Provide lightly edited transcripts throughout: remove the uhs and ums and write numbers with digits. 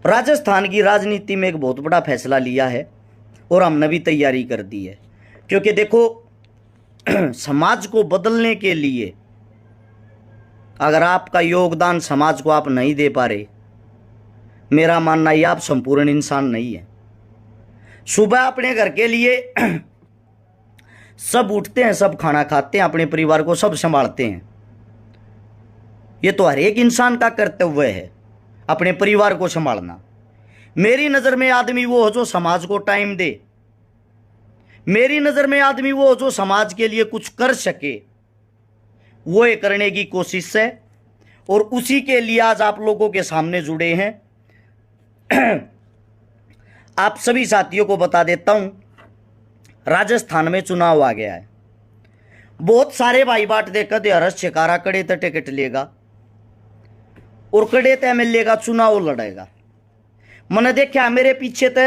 राजस्थान की राजनीति में एक बहुत बड़ा फैसला लिया है और हमने भी तैयारी कर दी है। क्योंकि देखो समाज को बदलने के लिए अगर आपका योगदान समाज को आप नहीं दे पा रहे, मेरा मानना ये आप संपूर्ण इंसान नहीं है। सुबह अपने घर के लिए सब उठते हैं, सब खाना खाते हैं, अपने परिवार को सब संभालते हैं। ये तो हर एक इंसान का कर्तव्य है अपने परिवार को संभालना। मेरी नज़र में आदमी वो हो जो समाज को टाइम दे। मेरी नज़र में आदमी वो हो जो समाज के लिए कुछ कर सके। वो ये करने की कोशिश है और उसी के लिए आज आप लोगों के सामने जुड़े हैं। आप सभी साथियों को बता देता हूं, राजस्थान में चुनाव आ गया है। बहुत सारे भाई बाट देखा दे हरस शिकारा कड़े तो टिकट लेगा और कड़े तो एमएलए का चुनाव लड़ेगा। मैंने देखा मेरे पीछे तो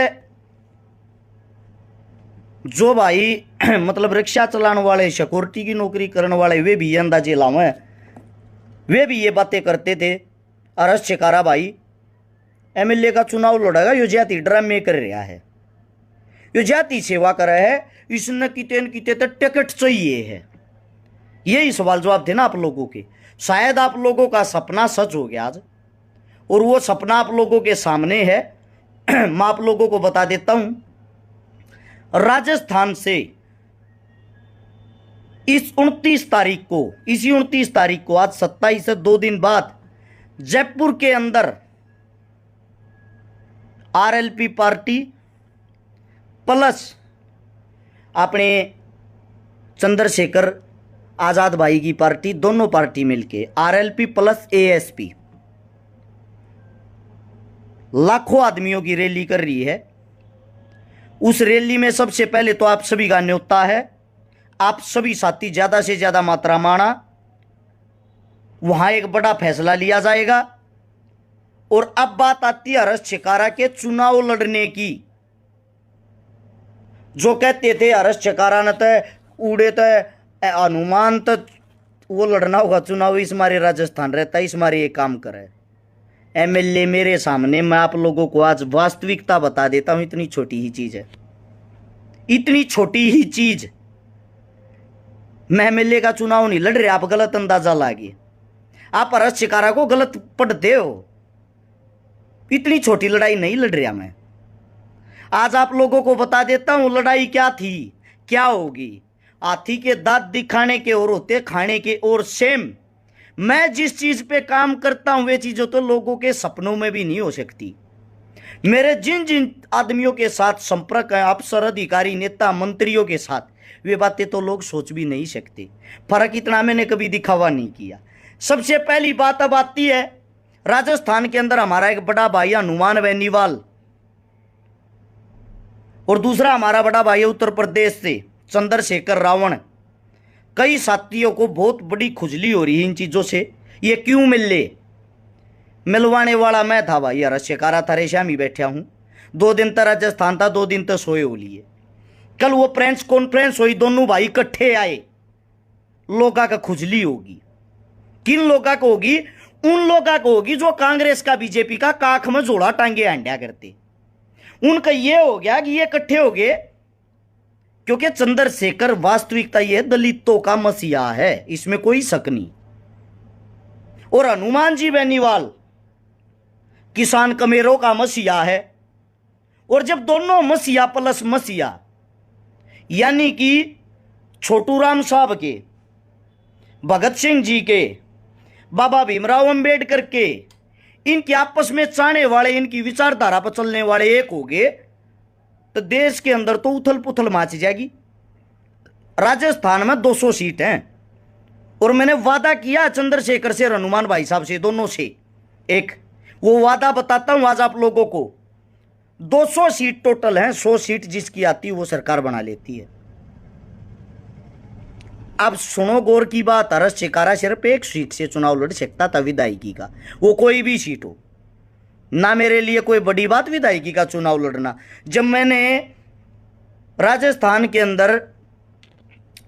जो भाई मतलब रिक्शा चलाने वाले, सिक्योरिटी की नौकरी करने वाले, वे भी ये अंदाजे लावे, वे भी ये बातें करते थे अरस शिकारा भाई एमएलए का चुनाव लड़ेगा, यो जाति ड्रामे कर रहा है, यो जाति सेवा कर रहा है, इसने किते न किते तो टिकट चाहिए है। यही सवाल जवाब थे ना आप लोगों के। शायद आप लोगों का सपना सच हो गया आज और वो सपना आप लोगों के सामने है। मैं आप लोगों को बता देता हूं, राजस्थान से इसी 29 तारीख को आज 27 से 2 दिन बाद जयपुर के अंदर आरएलपी पार्टी प्लस अपने चंद्रशेखर आजाद भाई की पार्टी, दोनों पार्टी मिलके आरएलपी प्लस एएसपी लाखों आदमियों की रैली कर रही है। उस रैली में सबसे पहले तो आप सभी का न्योता है, आप सभी साथी ज्यादा से ज्यादा मात्रा माना, वहां एक बड़ा फैसला लिया जाएगा। और अब बात आती है हरस शिकारा के चुनाव लड़ने की। जो कहते थे हरस शिकारा न तो उड़े तो हनुमान तो वो लड़ना होगा चुनाव, इस मारे राजस्थान रहता है, इस मारे ये काम करे। एमएलए मेरे सामने, मैं आप लोगों को आज वास्तविकता बता देता हूं, इतनी छोटी ही चीज है, इतनी छोटी ही चीज। मैं एमएलए का चुनाव नहीं लड़ रहे, आप गलत अंदाजा लागे, आप हरस शिकारा को गलत पढ़ते हो। इतनी छोटी लड़ाई नहीं लड़ रहा मैं। आज आप लोगों को बता देता हूं लड़ाई क्या थी, क्या होगी। हाथी के दांत दिखाने के और होते खाने के और सेम। मैं जिस चीज पे काम करता हूं वे चीजें तो लोगों के सपनों में भी नहीं हो सकती। मेरे जिन जिन आदमियों के साथ संपर्क है, अफसर, अधिकारी, नेता, मंत्रियों के साथ, वे बातें तो लोग सोच भी नहीं सकते। फर्क इतना मैंने कभी दिखावा नहीं किया। सबसे पहली बात अब आती है, राजस्थान के अंदर हमारा एक बड़ा भाई हनुमान बेनीवाल और दूसरा हमारा बड़ा भाई है उत्तर प्रदेश से चंद्रशेखर रावण। कई साथियों को बहुत बड़ी खुजली हो रही है इन चीजों से, ये क्यों मिलवाने वाला मैं था भाई हरस शिकारा था, रेशम ही बैठा हूं। 2 दिन तक राजस्थान था, 2 दिन तक सोए हो लिए। कल वो प्रेस कॉन्फ्रेंस हुई, दोनों भाई इकट्ठे आए। लोगा का खुजली होगी, किन लोगा को होगी? उन लोगा को होगी जो कांग्रेस का, बीजेपी का काख में जोड़ा टांगे अंड्या करते। उनका ये हो गया कि ये इकट्ठे हो गए क्योंकि चंद्रशेखर वास्तविकता ये दलितों का मसीहा है, इसमें कोई शक नहीं। और हनुमान जी बेनीवाल किसान कमेरों का मसीहा है। और जब दोनों मसीहा प्लस मसीहा यानी कि छोटू राम साहब के, भगत सिंह जी के, बाबा भीमराव अंबेडकर के, इनके आपस में चाहने वाले, इनकी विचारधारा पर चलने वाले एक हो गए तो देश के अंदर तो उथल पुथल मच जाएगी। राजस्थान में 200 सीट हैं और मैंने वादा किया चंद्रशेखर से, हनुमान भाई साहब से, दोनों से एक, वो वादा बताता हूं आज आप लोगों को। 200 सीट टोटल हैं, 100 सीट जिसकी आती है वो सरकार बना लेती है। अब सुनो गौर की बात, हरस शिकारा सिर्फ एक सीट से चुनाव लड़ सकता था विधायकी का, वो कोई भी सीट हो ना। मेरे लिए कोई बड़ी बात विधायकी का चुनाव लड़ना। जब मैंने राजस्थान के अंदर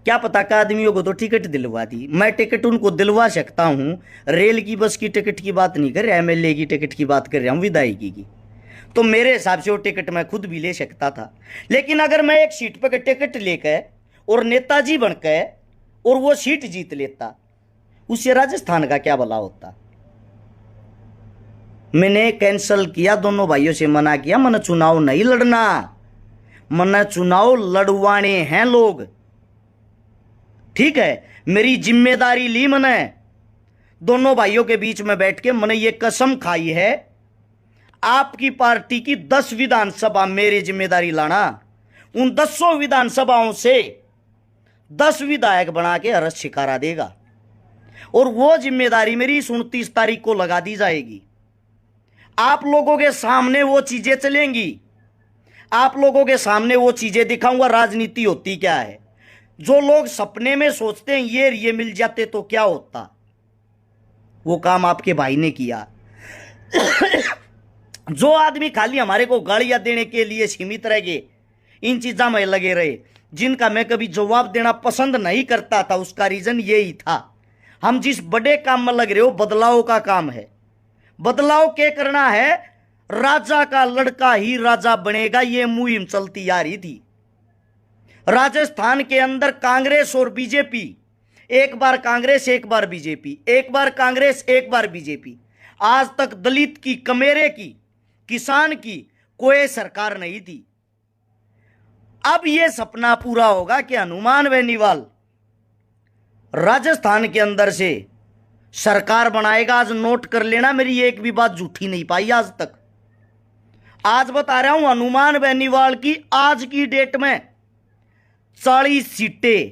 क्या पता का आदमियों को तो टिकट दिलवा दी, मैं टिकट उनको दिलवा सकता हूं। रेल की, बस की टिकट की बात नहीं कर रहा, एमएलए की टिकट की बात कर रहा हूं, विधायकी की। तो मेरे हिसाब से वो टिकट मैं खुद भी ले सकता था। लेकिन अगर मैं एक सीट पर टिकट लेकर और नेताजी बनकर और वो सीट जीत लेता, उससे राजस्थान का क्या भला होता। मैंने कैंसल किया, दोनों भाइयों से मना किया, मैंने चुनाव नहीं लड़ना, मैंने चुनाव लड़वाने हैं लोग, ठीक है। मेरी जिम्मेदारी ली मैंने, दोनों भाइयों के बीच में बैठ के मैंने ये कसम खाई है, आपकी पार्टी की 10 विधानसभा मेरी जिम्मेदारी लाना, उन 10 विधानसभाओं से 10 विधायक बना के अरस शिकारा देगा, और वो जिम्मेदारी मेरी 29 तारीख को लगा दी जाएगी। आप लोगों के सामने वो चीजें चलेंगी, आप लोगों के सामने वो चीजें दिखाऊंगा राजनीति होती क्या है। जो लोग सपने में सोचते हैं ये मिल जाते तो क्या होता, वो काम आपके भाई ने किया। जो आदमी खाली हमारे को गालियां देने के लिए सीमित रह गए, इन चीजों में लगे रहे, जिनका मैं कभी जवाब देना पसंद नहीं करता था, उसका रीजन यही था। हम जिस बड़े काम में लग रहे हो बदलाव का काम है। बदलाव क्या करना है, राजा का लड़का ही राजा बनेगा, ये मुहिम चलती आ रही थी। राजस्थान के अंदर कांग्रेस और बीजेपी, एक बार कांग्रेस एक बार बीजेपी, एक बार कांग्रेस एक बार बीजेपी, आज तक दलित की, कमेरे की, किसान की कोई सरकार नहीं थी। अब यह सपना पूरा होगा कि हनुमान बेनीवाल राजस्थान के अंदर से सरकार बनाएगा। आज नोट कर लेना, मेरी एक भी बात झूठी नहीं पाई आज तक। आज बता रहा हूं, हनुमान बेनीवाल की आज की डेट में 40 सीटें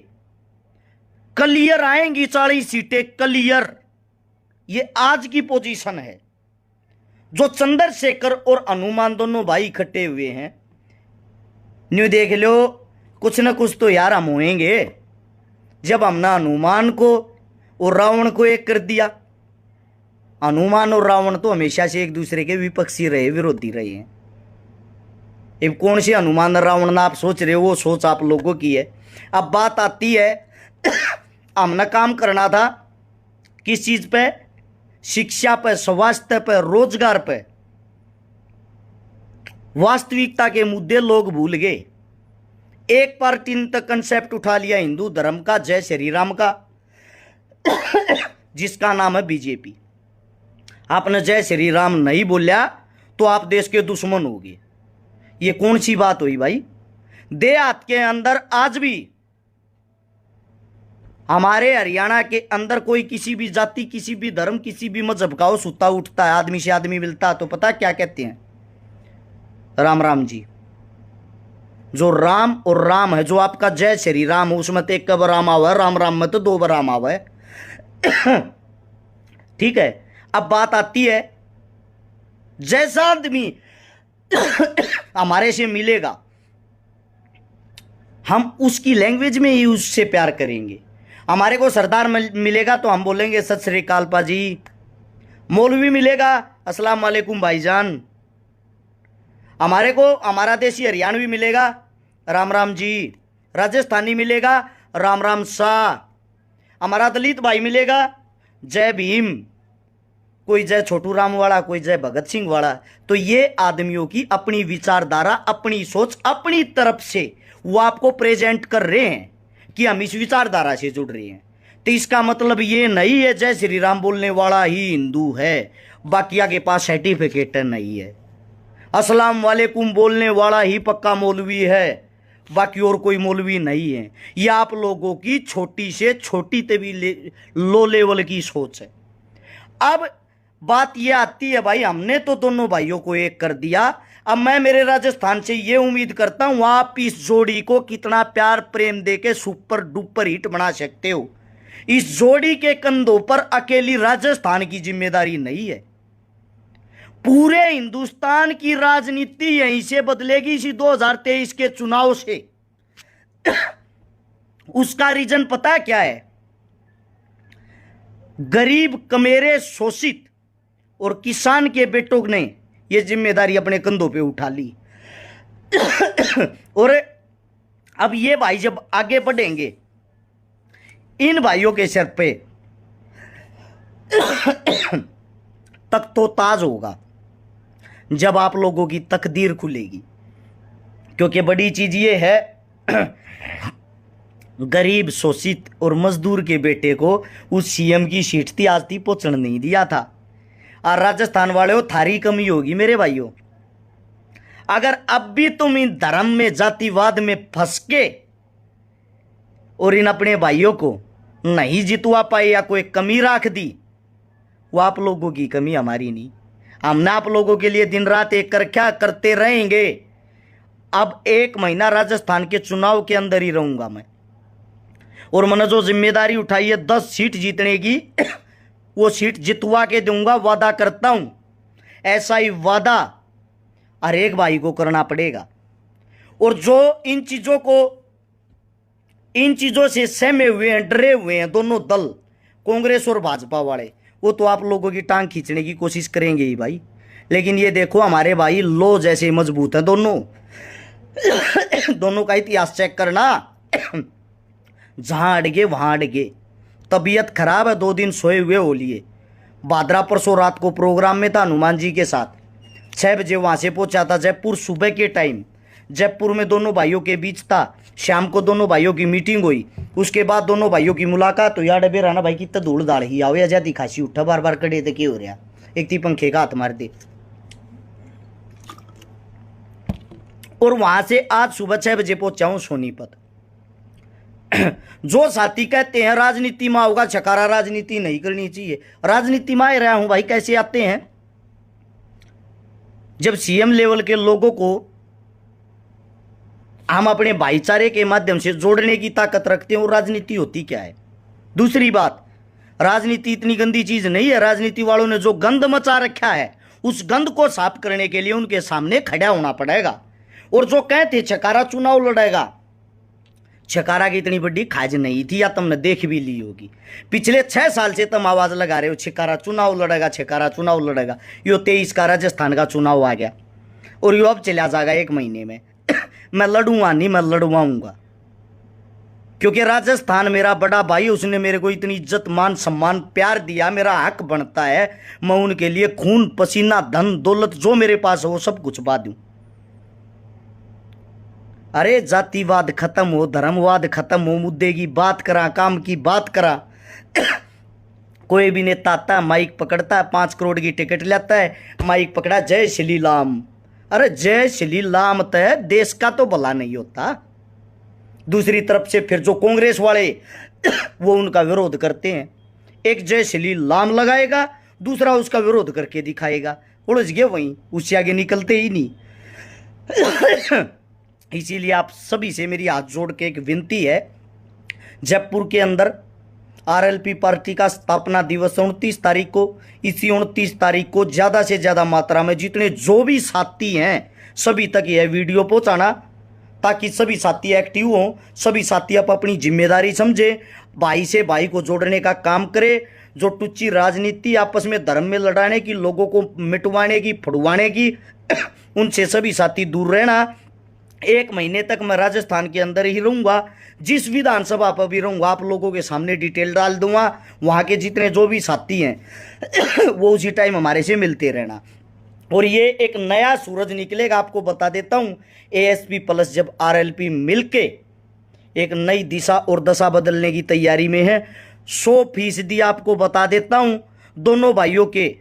क्लियर आएंगी, 40 सीटें क्लियर, ये आज की पोजीशन है। जो चंद्रशेखर और हनुमान दोनों भाई इकट्ठे हुए हैं, न्यू देख लो, कुछ ना कुछ तो यार हम होएंगे। जब हमने हनुमान को और रावण को एक कर दिया, हनुमान और रावण तो हमेशा से एक दूसरे के विपक्षी रहे, विरोधी रहे हैं। अब कौन से हनुमान और रावण ना आप सोच रहे हो, वो सोच आप लोगों की है। अब बात आती है, हमने काम करना था किस चीज पे, शिक्षा पे, स्वास्थ्य पे, रोजगार पे। वास्तविकता के मुद्दे लोग भूल गए। एक पार्टी ने तक कंसेप्ट उठा लिया हिंदू धर्म का, जय श्री राम का, जिसका नाम है बीजेपी। आपने जय श्री राम नहीं बोलिया तो आप देश के दुश्मन होगे। ये कौन सी बात हुई भाई। देहात के अंदर आज भी, हमारे हरियाणा के अंदर कोई किसी भी जाति, किसी भी धर्म, किसी भी मजहब का हो, सुता उठता है, आदमी से आदमी मिलता है तो पता क्या कहते हैं, राम राम जी। जो राम और राम है, जो आपका जय श्री राम, उसमें तो एक बार राम आवा है, राम राम में तो 2 बार राम आवा है। ठीक है। अब बात आती है, जैसा आदमी हमारे से मिलेगा, हम उसकी लैंग्वेज में ही उससे प्यार करेंगे। हमारे को सरदार मिलेगा तो हम बोलेंगे सत श्री अकाल पाजी। मौलवी मिलेगा, अस्सलाम वालेकुम भाईजान। हमारे को हमारा देसी हरियाणवी मिलेगा, राम राम जी। राजस्थानी मिलेगा, राम राम शाह। हमारा दलित भाई मिलेगा, जय भीम। कोई जय छोटू राम वाला, कोई जय भगत सिंह वाला। तो ये आदमियों की अपनी विचारधारा, अपनी सोच, अपनी तरफ से वो आपको प्रेजेंट कर रहे हैं कि हम इस विचारधारा से जुड़ रहे हैं। तो इसका मतलब ये नहीं है जय श्री राम बोलने वाला ही हिंदू है, बाकिया के पास सर्टिफिकेट नहीं है। अस्सलाम वालेकुम बोलने वाला ही पक्का मौलवी है, बाकी और कोई मौलवी नहीं है। ये आप लोगों की छोटी से छोटी तभी लो लेवल की सोच है। अब बात ये आती है भाई, हमने तो दोनों भाइयों को एक कर दिया। अब मैं मेरे राजस्थान से ये उम्मीद करता हूं आप इस जोड़ी को कितना प्यार प्रेम देके सुपर डुपर हिट बना सकते हो। इस जोड़ी के कंधों पर अकेली राजस्थान की जिम्मेदारी नहीं है, पूरे हिंदुस्तान की राजनीति यहीं से बदलेगी इसी 2023 के चुनाव से। उसका रीजन पता क्या है, गरीब, कमेरे, शोषित और किसान के बेटों ने यह जिम्मेदारी अपने कंधों पे उठा ली। और अब ये भाई जब आगे बढ़ेंगे, इन भाइयों के सिर पे तख्तो ताज होगा। जब आप लोगों की तकदीर खुलेगी। क्योंकि बड़ी चीज ये है, गरीब शोषित और मजदूर के बेटे को उस सीएम की सीट थी आज थी पहुंचने नहीं दिया था। और राजस्थान वाले थारी कमी होगी मेरे भाइयों, अगर अब भी तुम इन धर्म में जातिवाद में फंस के और इन अपने भाइयों को नहीं जितवा पाए या कोई कमी रख दी, वो आप लोगों की कमी, हमारी नहीं। हमने आप लोगों के लिए दिन रात एक कर क्या करते रहेंगे। अब 1 महीना राजस्थान के चुनाव के अंदर ही रहूंगा मैं, और मैंने जो जिम्मेदारी उठाई है 10 सीट जीतने की, वो सीट जितवा के दूंगा, वादा करता हूं। ऐसा ही वादा हर एक भाई को करना पड़ेगा। और जो इन चीजों से सहमे हुए हैं, डरे हुए हैं दोनों दल, कांग्रेस और भाजपा वाले, वो तो आप लोगों की टांग खींचने की कोशिश करेंगे ही भाई। लेकिन ये देखो हमारे भाई लो जैसे मजबूत हैं दोनों। दोनों का इतिहास चेक करना, जहां अड़गे वहां अड़गे। तबीयत खराब है, 2 दिन सोए हुए हो लिए। भाद्रा परसों रात को प्रोग्राम में था हनुमान जी के साथ, 6 बजे वहां से पहुंचा था जयपुर सुबह के टाइम। जयपुर में दोनों भाइयों के बीच था, शाम को दोनों भाइयों की मीटिंग हुई, उसके बाद दोनों भाइयों की मुलाकात हुई। डबे रहना भाई कितना धूल दाड़ ही आओ, आजादी खासी उठा, बार बार कड़े थे क्या हो रहा, एक थी पंखे का हाथ मार दे। और वहां से आज सुबह 6 बजे पहुंचा हूं सोनीपत। जो साथी कहते हैं राजनीति में होगा छकारा, राजनीति नहीं करनी चाहिए, राजनीति में आ रहा हूं भाई। कैसे आते हैं, जब सीएम लेवल के लोगों को हम अपने भाईचारे के माध्यम से जोड़ने की ताकत रखते हैं, और राजनीति होती क्या है। दूसरी बात, राजनीति इतनी गंदी चीज नहीं है। राजनीति वालों ने जो गंद मचा रखा है, उस गंद को साफ करने के लिए उनके सामने खड़ा होना पड़ेगा। और जो कहते छकारा चुनाव लड़ेगा, छकारा की इतनी बड़ी खाज नहीं थी, या तुमने देख भी ली होगी। पिछले 6 साल से तुम आवाज लगा रहे हो छकारा चुनाव लड़ेगा, छकारा चुनाव लड़ेगा। यो 23 का राजस्थान का चुनाव आ गया, और यो अब चला जाएगा 1 महीने में। मैं लड़ूंगा नहीं, मैं लड़वाऊंगा। क्योंकि राजस्थान मेरा बड़ा भाई, उसने मेरे को इतनी इज्जत मान सम्मान प्यार दिया, मेरा हक बनता है मैं उनके लिए खून पसीना धन दौलत जो मेरे पास है वो सब कुछ बा दूं। अरे जातिवाद खत्म हो, धर्मवाद खत्म हो, मुद्दे की बात करा, काम की बात करा। कोई भी नेता आता है, माइक पकड़ता है, 5 करोड़ की टिकट लेता है, माइक पकड़ा, जय श्री राम। अरे जय श्री राम तय देश का तो भला नहीं होता। दूसरी तरफ से फिर जो कांग्रेस वाले वो उनका विरोध करते हैं, एक जय श्री राम लगाएगा, दूसरा उसका विरोध करके दिखाएगा, उलझ गए वहीं, उससे आगे निकलते ही नहीं। इसीलिए आप सभी से मेरी हाथ जोड़ के एक विनती है, जयपुर के अंदर आरएलपी पार्टी का स्थापना दिवस 29 तारीख को, इसी 29 तारीख को ज़्यादा से ज़्यादा मात्रा में जितने जो भी साथी हैं सभी तक यह वीडियो पहुंचाना, ताकि सभी साथी एक्टिव हों, सभी साथी आप अपनी जिम्मेदारी समझे, भाई से भाई को जोड़ने का काम करे। जो टुच्ची राजनीति आपस में धर्म में लड़ाने की, लोगों को मिटवाने की, फुड़वाने की, उनसे सभी साथी दूर रहना। 1 महीने तक मैं राजस्थान के अंदर ही रहूंगा, जिस विधानसभा पर भी रहूंगा आप लोगों के सामने डिटेल डाल दूंगा। वहां के जितने जो भी साथी हैं वो उसी टाइम हमारे से मिलते रहना। और ये एक नया सूरज निकलेगा, आपको बता देता हूं। एएसपी प्लस जब आरएलपी मिलके एक नई दिशा और दशा बदलने की तैयारी में है, 100% आपको बता देता हूं। दोनों भाइयों के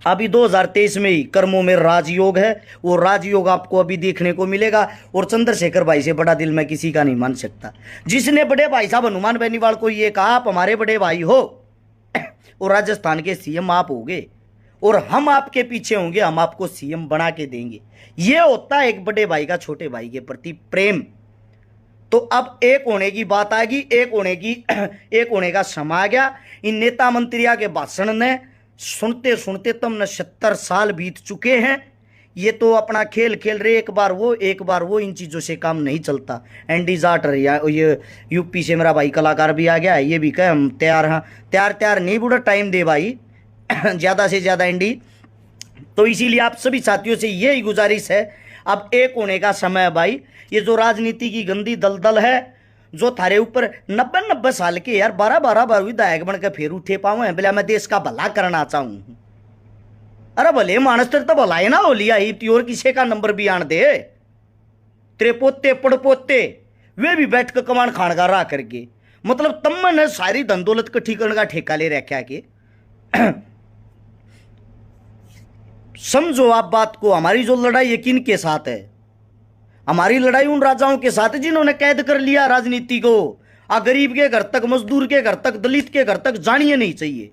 अभी 2023 में ही कर्मों में राजयोग है, वो राजयोग आपको अभी देखने को मिलेगा। और चंद्रशेखर भाई से बड़ा दिल मैं किसी का नहीं मान सकता, जिसने बड़े भाई साहब हनुमान बेनीवाल को ये कहा आप हमारे बड़े भाई हो और राजस्थान के सीएम आप होगे और हम आपके पीछे होंगे, हम आपको सीएम बना के देंगे। ये होता है एक बड़े भाई का छोटे भाई के प्रति प्रेम। तो अब एक होने की बात आएगी, एक होने का समय आ गया। इन नेता मंत्रियों के भाषण ने सुनते सुनते तुमने 70 साल बीत चुके हैं। ये तो अपना खेल खेल रहे, एक बार वो, इन चीज़ों से काम नहीं चलता। एंडी जाट ये यूपी से मेरा भाई कलाकार भी आ गया है, ये भी कहे हम तैयार हैं। तैयार नहीं, बूढ़ा टाइम दे भाई ज़्यादा से ज़्यादा एंडी। तो इसीलिए आप सभी साथियों से यही गुजारिश है, अब एक होने का समय है भाई। ये जो राजनीति की गंदी दलदल है, जो थारे ऊपर 90 साल के यार 12 बार विधायक बनकर फिर उठे पाऊँ हैं, बोला मैं देश का भला करना चाहूँ। अरे भले मानस तेरे तो भलाई ना हो लिया ही और किसी का नंबर भी आन दे। तेरे पोते पड़पोते वे भी बैठ कर कमान खानगा रहा करके, मतलब तम ने सारी धन दौलत कट्ठी करने का ठेका ले रखा के। समझो आप बात को, हमारी जो लड़ाई यकीन के साथ है, हमारी लड़ाई उन राजाओं के साथ है जिन्होंने कैद कर लिया राजनीति को। गरीब के घर तक, मजदूर के घर तक, दलित के घर तक जानिए नहीं चाहिए।